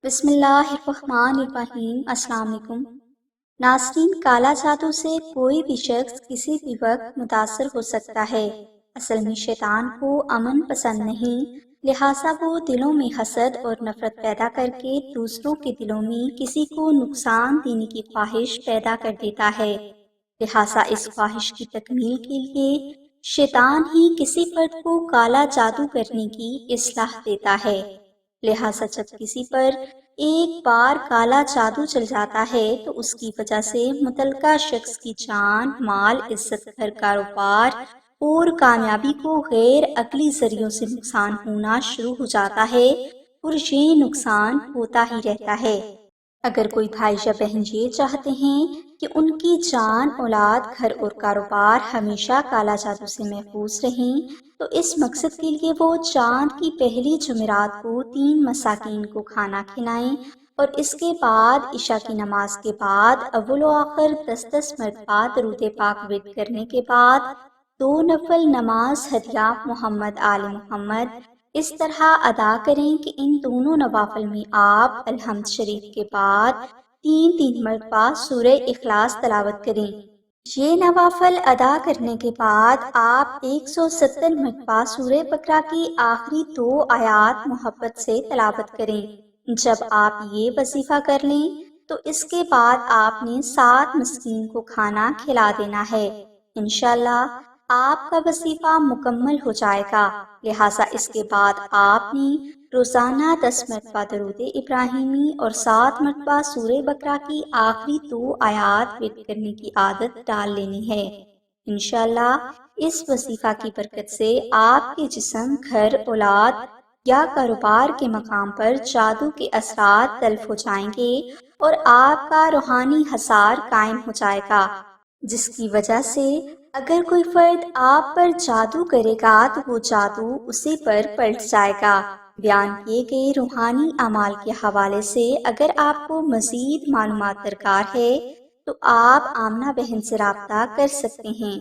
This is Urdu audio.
بسم اللہ الرحمن الرحیم۔ السلام علیکم ناظرین، کالا جادو سے کوئی بھی شخص کسی بھی وقت متاثر ہو سکتا ہے۔ اصل میں شیطان کو امن پسند نہیں، لہٰذا وہ دلوں میں حسد اور نفرت پیدا کر کے دوسروں کے دلوں میں کسی کو نقصان دینے کی خواہش پیدا کر دیتا ہے۔ لہٰذا اس خواہش کی تکمیل کے لیے شیطان ہی کسی فرد کو کالا جادو کرنے کی اصلاح دیتا ہے۔ لہٰذا جب کسی پر ایک بار کالا جادو چل جاتا ہے تو اس کی وجہ سے متعلقہ شخص کی جان، مال، عزت، گھر، کاروبار اور کامیابی کو غیر عقلی ذریعوں سے نقصان ہونا شروع ہو جاتا ہے اور یہ نقصان ہوتا ہی رہتا ہے۔ اگر کوئی بھائی یا بہن یہ چاہتے ہیں کہ ان کی جان، اولاد، گھر اور کاروبار ہمیشہ کالا جادو سے محفوظ رہیں تو اس مقصد کے لیے وہ چاند کی پہلی جمعرات کو 3 مساکین کو کھانا کھلائیں اور اس کے بعد عشاء کی نماز کے بعد اول و آخر 10 مرتبہ درود پاک ورد کرنے کے بعد 2 نفل نماز ہدیہ محمد آل محمد اس طرح ادا کریں کہ ان دونوں نوافل میں آپ الحمد شریف کے بعد 3 مرتبہ سورہ اخلاص تلاوت کریں۔ یہ نوافل ادا کرنے کے بعد آپ 170 مرتبہ سورہ بقرہ کی آخری 2 آیات محبت سے تلاوت کریں۔ جب آپ یہ وظیفہ کر لیں تو اس کے بعد آپ نے 7 مسکین کو کھانا کھلا دینا ہے۔ انشاءاللہ آپ کا وظیفہ مکمل ہو جائے گا۔ لہٰذا اس کے بعد آپ نے روزانہ 10 مرتبہ درود ابراہیمی اور 7 مرتبہ سورہ بقرہ کی آخری 2 آیات ورد کرنے کی عادت ڈال لینی ہے۔ انشاءاللہ اس وظیفہ کی برکت سے آپ کے جسم، گھر، اولاد یا کاروبار کے مقام پر جادو کے اثرات تلف ہو جائیں گے اور آپ کا روحانی حصار قائم ہو جائے گا، جس کی وجہ سے اگر کوئی فرد آپ پر جادو کرے گا تو وہ جادو اسی پر پلٹ جائے گا۔ بیان کیے گئے روحانی اعمال کے حوالے سے اگر آپ کو مزید معلومات درکار ہے تو آپ آمنہ بہن سے رابطہ کر سکتے ہیں۔